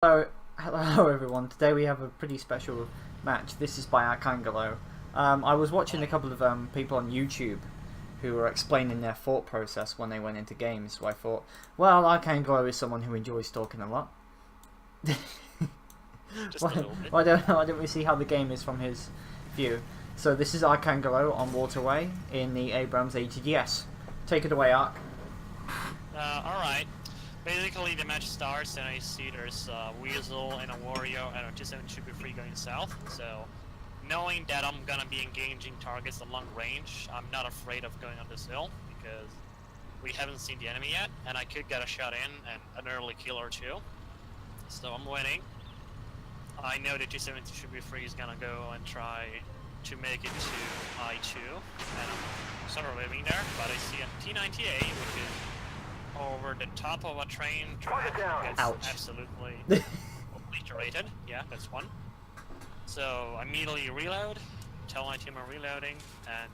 Hello everyone. Today we have a pretty special match. This is by Arcangelo. I was watching a couple of people on YouTube who were explaining their thought process when they went into games. So I thought, well, Arcangelo is someone who enjoys talking a lot. Just a little bit. Why don't we see how the game is from his view? So this is Arcangelo on Waterway in the Abrams ATGS. Take it away, Arc. Alright. Basically, the match starts and I see there's a Weasel and a Wario and a 270 should be free going south. So, knowing that I'm gonna be engaging targets at long range, I'm not afraid of going on this hill because we haven't seen the enemy yet and I could get a shot in and an early kill or two. So I'm waiting. I know the 270 should be free is gonna go and try to make it to I2 and I'm sort of living there, but I see a T98 which is over the top of a train track. Gets absolutely obliterated. Yeah, that's one. So I immediately reload, tell my team I'm reloading, and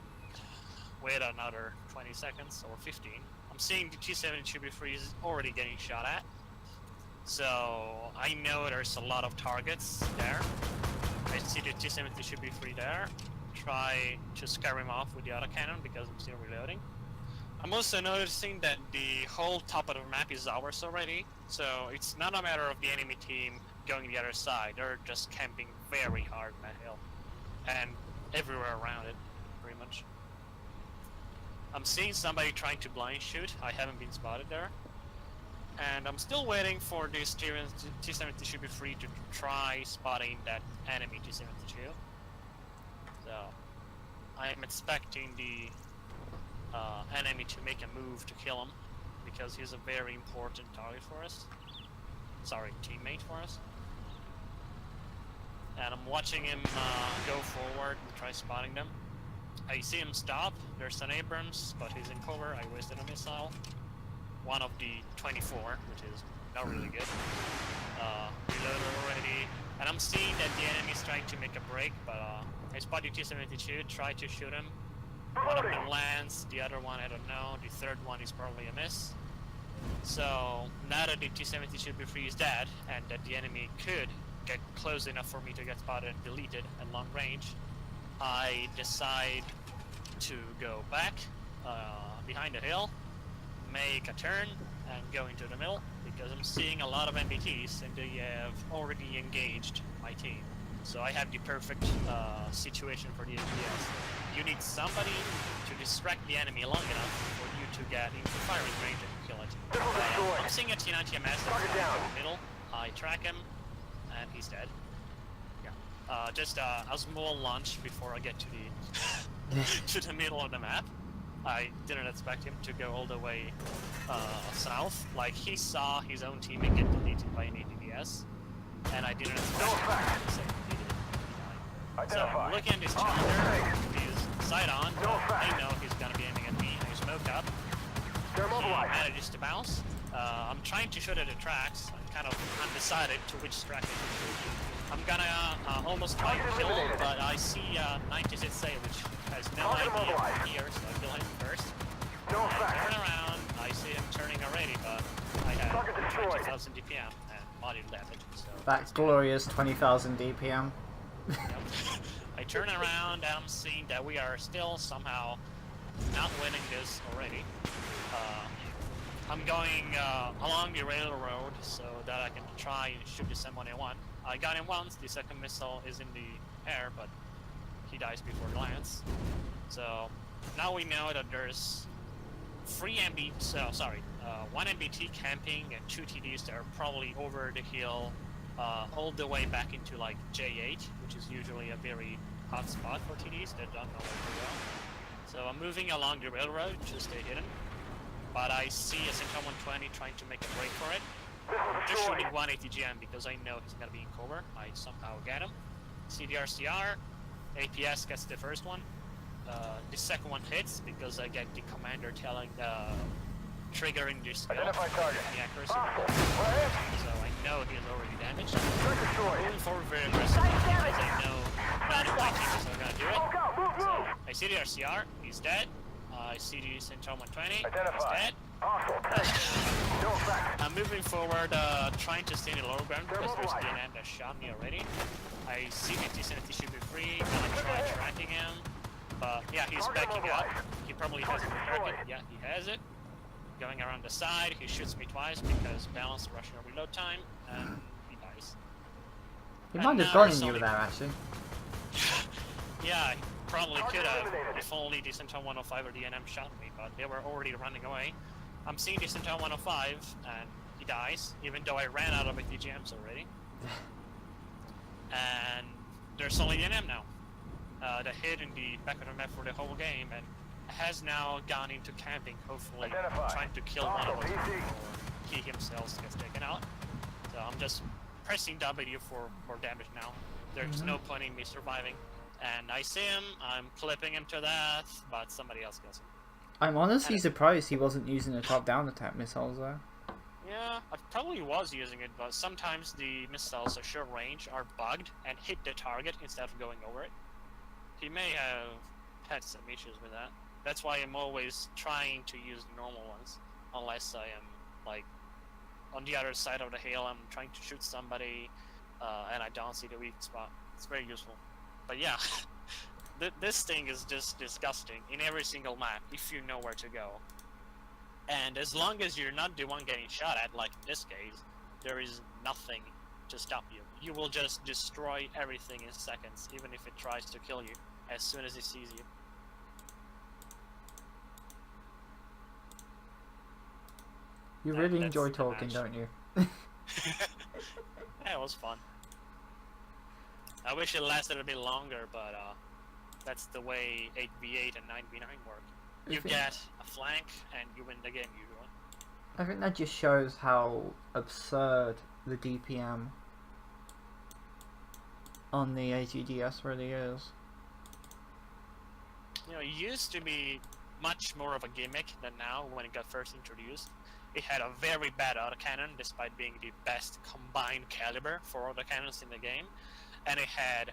wait another 20 seconds or 15. I'm seeing the T70 should be free is already getting shot at. So I know there's a lot of targets there. I see the T70 should be free there. Try to scare him off with the autocannon because I'm still reloading. I'm also noticing that the whole top of the map is ours already, so it's not a matter of the enemy team going the other side. They're just camping very hard on that hill and everywhere around it, pretty much. I'm seeing somebody trying to blind shoot. I haven't been spotted there. And I'm still waiting for this T-70 should be free to try spotting that enemy T-72. So I'm expecting the enemy to make a move to kill him because he's a very important target for us. Sorry, teammate for us. And I'm watching him go forward and try spotting them. I see him stop. There's an Abrams, but he's in cover. I wasted a missile. One of the 24, which is not really good. Reloaded already. And I'm seeing that the enemy's trying to make a break, but I spot the T-72, try to shoot him. One of them lands, the other one I don't know, the third one is probably a miss. So now that the T-70 should be free is dead, and that the enemy could get close enough for me to get spotted and deleted at long range, I decide to go back behind the hill, make a turn, and go into the middle, because I'm seeing a lot of MBTs and they have already engaged my team. So I have the perfect situation for the ATGS. You need somebody to distract the enemy long enough for you to get into firing range and kill it. I'm seeing a T90 MS that's in the middle. I track him, and he's dead. Yeah. Just a small launch before I get to the to the middle of the map. I didn't expect him to go all the way south. Like, he saw his own teammate get deleted by an ATGS, and I didn't expect him to say he did. So I'm looking at this challenger, he's side on, I know he's gonna be aiming at me, I smoke up. He manages to bounce. I'm trying to shoot at the tracks, I'm kind of undecided to which track I should shoot. I'm gonna almost try to kill him, but I see 96A, which has no idea I'm here, so I kill him first. I turn around, I see him turning already, but I have 20,000 DPM and module damage. So that glorious 20,000 DPM. Yep. I turn around and I'm seeing that we are still somehow not winning this already. I'm going along the railroad so that I can try and shoot the M1A1. I got him once, the second missile is in the air, but he dies before it lands. So now we know that there's one MBT camping and 2 TDs that are probably over the hill all the way back into like J8, which is usually a very hot spot for TDs that don't know where to go. So I'm moving along the railroad to stay hidden, but I see a Centaur 120 trying to make a break for it. I'm just shooting one ATGM because I know he's gonna be in cover. I somehow get him. CDRCR, APS gets the first one. The second one hits because I get the commander telling triggering this skill, the accuracy. So I know he is already damaged. I'm moving forward very aggressively because I know none of my teammates are gonna do it. So I see the RCR, he's dead. I see the Centaur 120, he's dead. I'm moving forward, trying to stay in the lower ground because there's an end that shot me already. I see 50-70 should be free, gonna try tracking him. But yeah, he's backing up. He probably hasn't prepared it. Yeah, he has it. Going around the side, he shoots me twice because balanced Russian reload time, and he dies. He might have gone in you there, actually. Yeah, he probably could have if only the Centaur 105 or the NM shot me, but they were already running away. I'm seeing the Centaur 105, and he dies, even though I ran out of ATGMs already. And there's only the NM now. The hit in the back of the map for the whole game, and has now gone into camping, hopefully trying to kill one of us before he himself gets taken out. So I'm just pressing W for more damage now. There's no point in me surviving. And I see him, I'm clipping him to death, but somebody else kills him. I'm honestly surprised he wasn't using the top-down attack missiles though. Yeah, I probably was using it, but sometimes the missiles at short range are bugged and hit the target instead of going over it. He may have had some issues with that. That's why I'm always trying to use the normal ones, unless I am, like, on the other side of the hill, I'm trying to shoot somebody, and I don't see the weak spot. It's very useful. But yeah, this thing is just disgusting in every single map, if you know where to go. And as long as you're not the one getting shot at, like in this case, there is nothing to stop you. You will just destroy everything in seconds, even if it tries to kill you, as soon as it sees you. You really enjoy talking, don't you? Yeah, it was fun. I wish it lasted a bit longer, but that's the way 8v8 and 9v9 work. You get a flank, and you win the game usually. I think that just shows how absurd the DPM on the ATGS really is. You know, it used to be much more of a gimmick than now when it got first introduced. It had a very bad autocannon, despite being the best combined caliber for autocannons in the game. And it had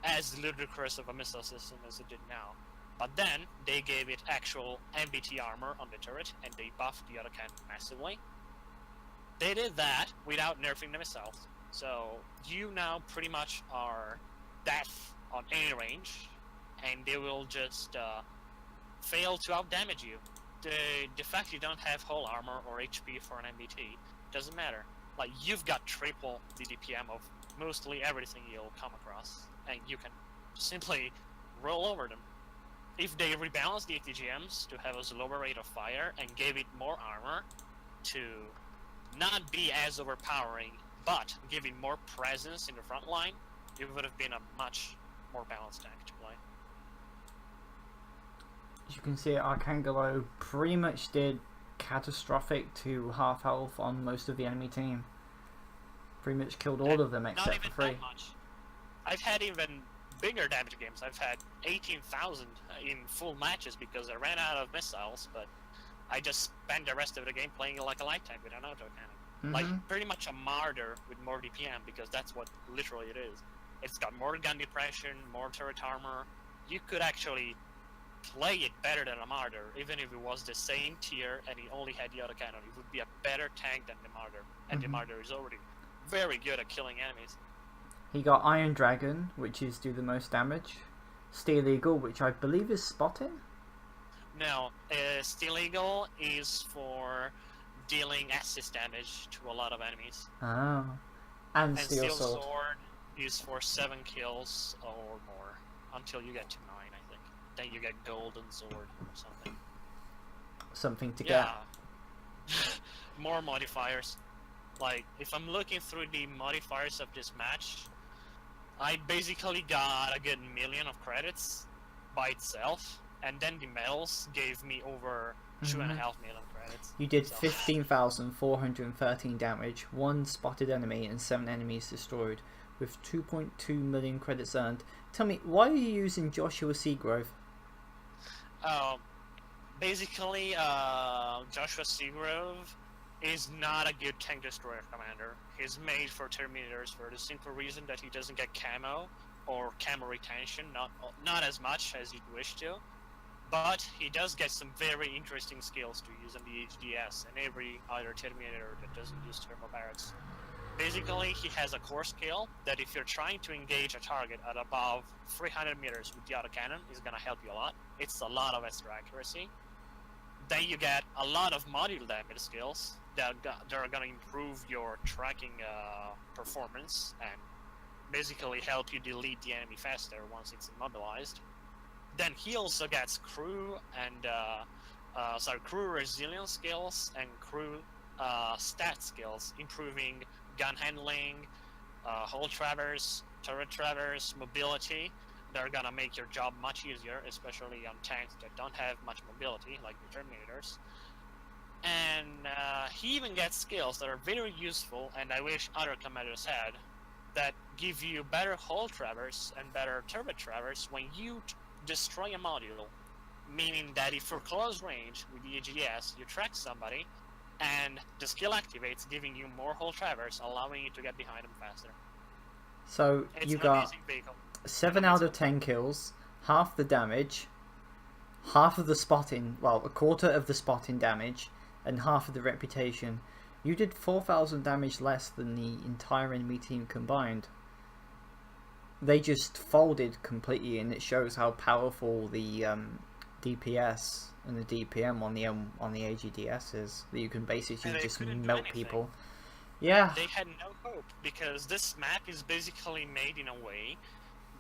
as ludicrous of a missile system as it did now. But then, they gave it actual MBT armor on the turret, and they buffed the autocannon massively. They did that without nerfing the missiles. So, you now pretty much are death on any range, and they will just fail to outdamage you. The fact you don't have hull armor or HP for an MBT doesn't matter. Like, you've got triple the DPM of mostly everything you'll come across, and you can simply roll over them. If they rebalanced the ATGMs to have a slower rate of fire and gave it more armor to not be as overpowering, but give it more presence in the front line, it would have been a much more balanced tank to play. As you can see, Arcangelo pretty much did catastrophic to half health on most of the enemy team. Pretty much killed all of them except for 3. That much. I've had even bigger damage games. I've had 18,000 in full matches because I ran out of missiles, but I just spent the rest of the game playing like a light tank with an autocannon. Like pretty much a martyr with more DPM, because that's what literally it is. It's got more gun depression, more turret armor. You could actually play it better than a martyr, even if it was the same tier and he only had the autocannon. It would be a better tank than the martyr, and the martyr is already very good at killing enemies. He got Iron Dragon, which is do the most damage. Steel Eagle, which I believe is spotting. No, Steel Eagle is for dealing assist damage to a lot of enemies. Oh. And Steel Sword is for 7 kills or more, until you get to 9, I think. Then you get Golden Sword or something. Something to get. More modifiers. Like, if I'm looking through the modifiers of this match, I basically got a good 1 million of credits by itself, and then the medals gave me over 2.5 million credits. You did 15,413 damage, 1 spotted enemy, and 7 enemies destroyed, with 2.2 million credits earned. Tell me, why are you using Joshua Seagrove? Basically, Joshua Seagrove is not a good tank destroyer commander. He's made for Terminators for the simple reason that he doesn't get camo or camo retention, not as much as you'd wish to. But he does get some very interesting skills to use on the HDS and every other Terminator that doesn't use thermal barracks. Basically, he has a core skill that if you're trying to engage a target at above 300 meters with the autocannon, is going to help you a lot. It's a lot of extra accuracy. Then you get a lot of module damage skills that are going to improve your tracking performance and basically help you delete the enemy faster once it's immobilized. Then he also gets crew and crew resilience skills and crew stat skills, improving gun handling, hull traverse, turret traverse, mobility. They're gonna make your job much easier, especially on tanks that don't have much mobility, like the Terminators. And he even gets skills that are very useful, and I wish other commanders had, that give you better hull traverse and better turret traverse when you destroy a module. Meaning that if you're close range with the AGS, you track somebody, and the skill activates, giving you more hull traverse, allowing you to get behind them faster. So It's you an got amazing vehicle. 7 out of 10 kills, half the damage, half of the spotting, well, a quarter of the spotting damage, and half of the reputation. You did 4,000 damage less than the entire enemy team combined. They just folded completely, and it shows how powerful the DPS and the DPM on the AGDS is. That you can basically just melt people. Yeah. They had no hope because this map is basically made in a way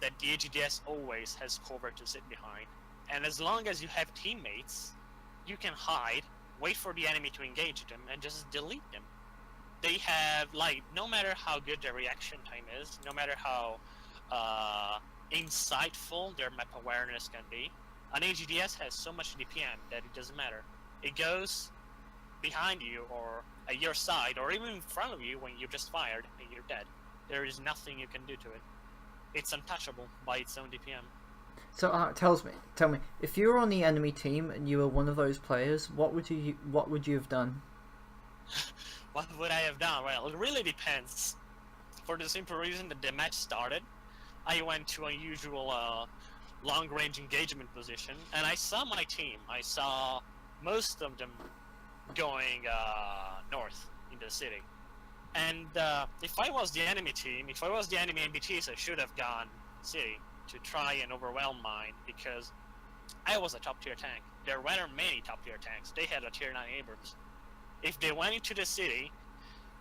that the AGDS always has cover to sit behind, and as long as you have teammates, you can hide, wait for the enemy to engage them, and just delete them. They have, like, no matter how good their reaction time is, no matter how insightful their map awareness can be, an AGDS has so much DPM that it doesn't matter. It goes behind you or at your side or even in front of you when you just fired and you're dead. There is nothing you can do to it. It's untouchable by its own DPM. So tell me, if you were on the enemy team and you were one of those players, what would you have done? What would I have done? Well, it really depends. For the simple reason that the match started, I went to a usual long-range engagement position, and I saw my team. I saw most of them going north in the city. And if I was the enemy team, if I was the enemy MBTs, I should have gone city to try and overwhelm mine, because I was a top-tier tank. There weren't many top-tier tanks. They had a tier 9 Abrams. If they went into the city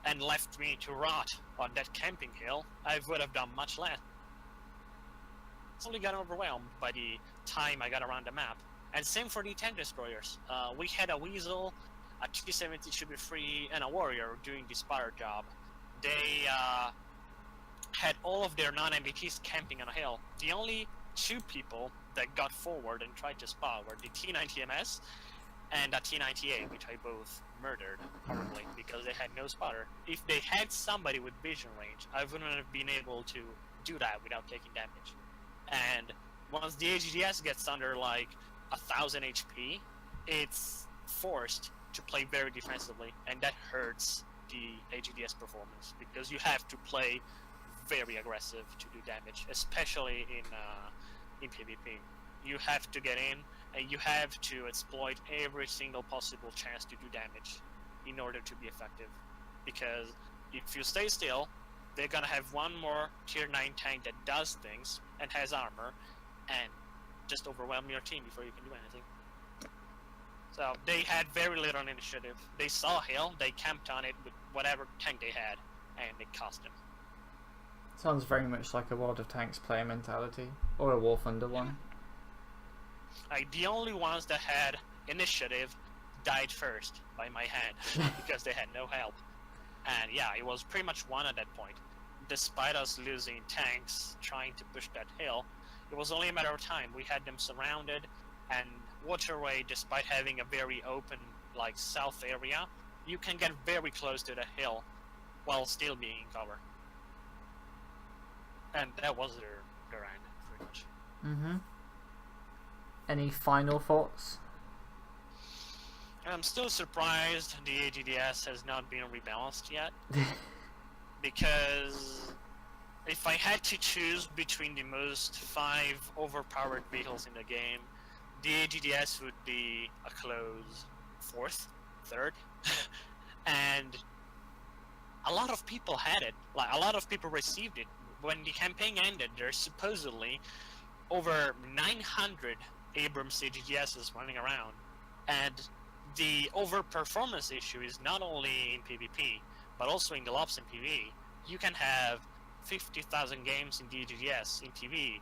and left me to rot on that camping hill, I would have done much less. I only got overwhelmed by the time I got around the map. And same for the tank destroyers. We had a Weasel, a T-70 should be free, and a Warrior doing the spotter job. They had all of their non-MBTs camping on a hill. The only two people that got forward and tried to spot were the T-90MS and a T-98, which I both murdered horribly because they had no spotter. If they had somebody with vision range, I wouldn't have been able to do that without taking damage. And once the AGDS gets under like 1,000 HP, it's forced to play very defensively, and that hurts the AGDS performance because you have to play very aggressive to do damage, especially in PvP. You have to get in, and you have to exploit every single possible chance to do damage in order to be effective. Because if you stay still, they're gonna have one more tier 9 tank that does things and has armor, and just overwhelm your team before you can do anything. So they had very little initiative. They saw a hill, they camped on it with whatever tank they had, and it cost them. Sounds very much like a World of Tanks player mentality, or a War Thunder one. The only ones that had initiative died first by my hand because they had no help. And yeah, it was pretty much one at that point. Despite us losing tanks trying to push that hill, it was only a matter of time. We had them surrounded, and waterway, despite having a very open, like, south area, you can get very close to the hill while still being in cover. And that was their end, pretty much. Mm-hmm. Any final thoughts? I'm still surprised the AGDS has not been rebalanced yet. Because if I had to choose between the most 5 overpowered vehicles in the game, the GDS would be a close fourth, third, and a lot of people had it. Like a lot of people received it. When the campaign ended, there's supposedly over 900 Abrams AGGSs running around, and the overperformance issue is not only in PvP, but also in the lobs and PvE. You can have 50,000 games in DGS in PvE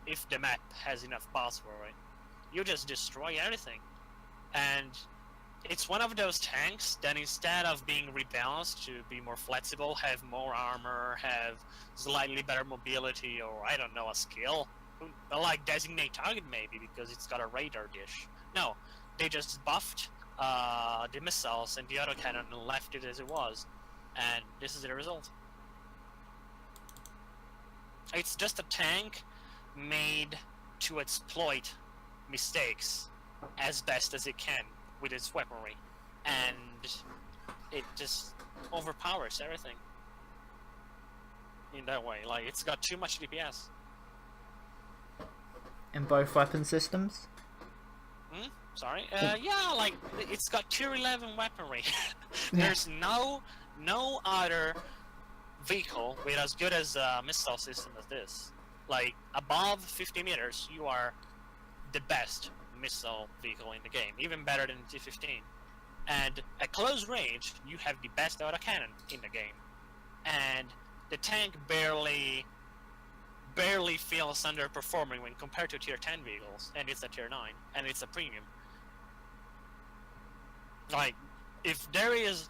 if the map has enough bots for it. You just destroy everything, and it's one of those tanks that instead of being rebalanced to be more flexible, have more armor, have slightly better mobility, or I don't know, a skill, like designate target maybe because it's got a radar dish. No, they just buffed the missiles and the autocannon and left it as it was, and this is the result. It's just a tank made to exploit mistakes as best as it can with its weaponry, and it just overpowers everything in that way. Like, it's got too much DPS. In both weapon systems? Sorry? Yeah, like, it's got tier 11 weaponry. There's no other vehicle with as good as a missile system as this. Like, above 50 meters, you are the best missile vehicle in the game, even better than T-15. And at close range, you have the best autocannon in the game. And the tank barely feels underperforming when compared to tier 10 vehicles, and it's a tier 9, and it's a premium. Like, if there is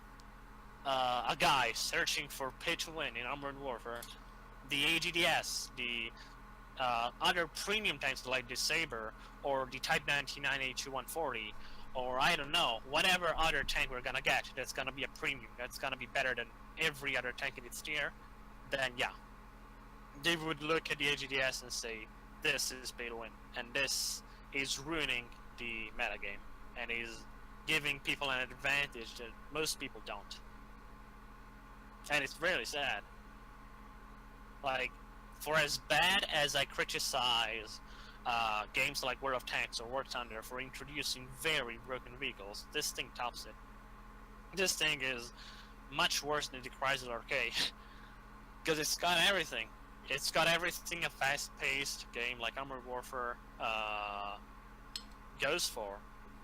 a guy searching for pay to win in Armored Warfare, the AGDS, the other premium tanks like the Saber, or the Type 99 A2140, or I don't know, whatever other tank we're gonna get that's gonna be a premium, that's gonna be better than every other tank in its tier, then yeah, they would look at the AGDS and say, this is pay to win, and this is ruining the metagame, and is giving people an advantage that most people don't. And it's really sad. Like, for as bad as I criticize games like World of Tanks or War Thunder for introducing very broken vehicles, this thing tops it. This thing is much worse than the Chrysler RK, because it's got everything. It's got everything a fast-paced game like Armored Warfare goes for.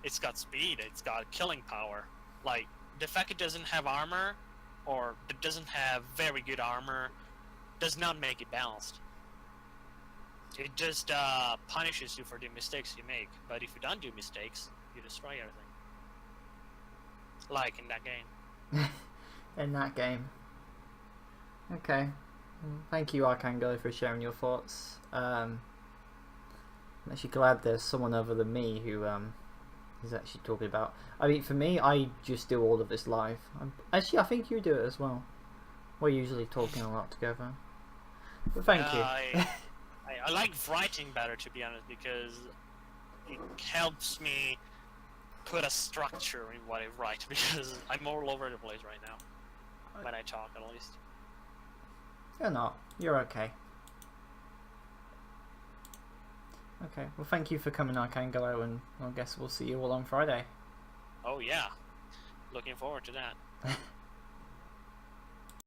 It's got speed, it's got killing power. Like, the fact it doesn't have armor, or it doesn't have very good armor, does not make it balanced. It just punishes you for the mistakes you make. But if you don't do mistakes, you destroy everything. Like in that game. In that game. Okay. Thank you, Archangelo, for sharing your thoughts. I'm actually glad there's someone other than me who is actually talking about. I mean, for me, I just do all of this live. Actually, I think you do it as well. We're usually talking a lot together. But thank you. I like writing better, to be honest, because it helps me put a structure in what I write, because I'm all over the place right now. When I talk, at least. You're not. You're okay. Okay, well thank you for coming, Archangelo, and I guess we'll see you all on Friday. Oh yeah. Looking forward to that.